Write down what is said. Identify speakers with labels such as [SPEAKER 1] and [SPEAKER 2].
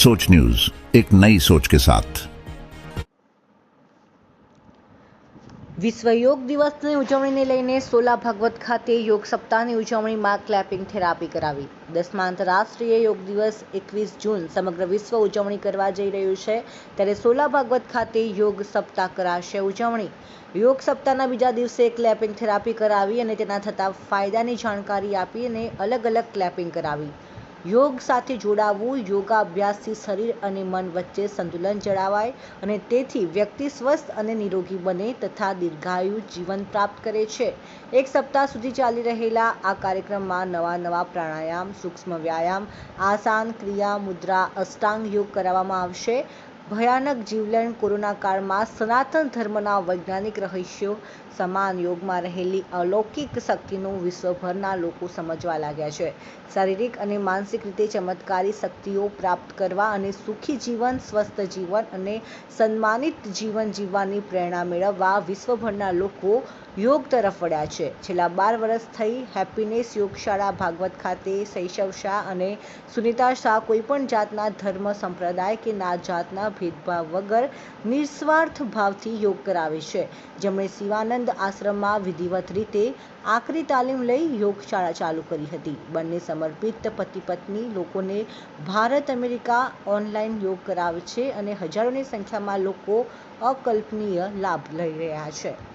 [SPEAKER 1] सोच न्यूज, एक नई सोच के साथ।
[SPEAKER 2] વિશ્વ યોગ દિવસની ઉજવણીને લઈને સોલા ભાગવત ખાતે યોગ સપ્તાહની ઉજવણીમાં ક્લેપિંગ થેરાપી કરાવી। 10મા આંતરરાષ્ટ્રીય યોગ દિવસ 21 જૂન સમગ્ર વિશ્વ ઉજવણી કરવા જઈ રહ્યું છે, ત્યારે સોલા ભાગવત ખાતે યોગ સપ્તાહ કરાશે ઉજવણી। યોગ સપ્તાહના બીજા દિવસે ક્લેપિંગ થેરાપી કરાવી અને તેના થતા ફાયદાની જાણકારી આપી અને અલગ અલગ ક્લેપિંગ કરાવી। યોગ સાથે જોડાવું, યોગાભ્યાસથી શરીર અને મન વચ્ચે સંતુલન જળવાય અને તેથી વ્યક્તિ સ્વસ્થ અને નિરોગી બને તથા દીર્ઘાયુ જીવન પ્રાપ્ત કરે છે। એક સપ્તાહ સુધી ચાલી રહેલા આ કાર્યક્રમમાં નવા પ્રાણાયામ, સૂક્ષ્મ વ્યાયામ, આસાન, ક્રિયા, મુદ્રા, અષ્ટાંગ યોગ કરાવવામાં આવશે। ભયાનક જીવલેણ કોરોના કાળમાં સનાતન ધર્મના વૈજ્ઞાનિક રહસ્યો સમાન યોગમાં રહેલી અલૌકિક શક્તિનું વિશ્વભરના લોકો સમજવા લાગ્યા છે। શારીરિક અને માનસિક રીતે ચમત્કારી શક્તિઓ પ્રાપ્ત કરવા અને સુખી જીવન, સ્વસ્થ જીવન અને સન્માનિત જીવન જીવવાની પ્રેરણા મેળવવા વિશ્વભરના લોકો યોગ તરફ વળ્યા છે। છેલ્લા 12 વર્ષ થઈ હેપીનેસ યોગશાળા ભાગવત ખાતે શૈશવ શાહ અને સુનિતા શાહ કોઈપણ જાતના ધર્મ, સંપ્રદાય કે જાતના ભેદભાવ વગર નિસ્વાર્થ ભાવથી યોગ કરાવે છે, જેમણે શિવાનંદ આશ્રમમાં વિધિવત રીતે આકરી તાલીમ લઈ યોગશાળા ચાલુ કરી હતી। બંને સમર્પિત પતિ-પત્ની લોકોને ભારત, અમેરિકા ઓનલાઈન યોગ કરાવે છે અને હજારોની સંખ્યામાં લોકો અકલ્પનીય લાભ લઈ રહ્યા છે।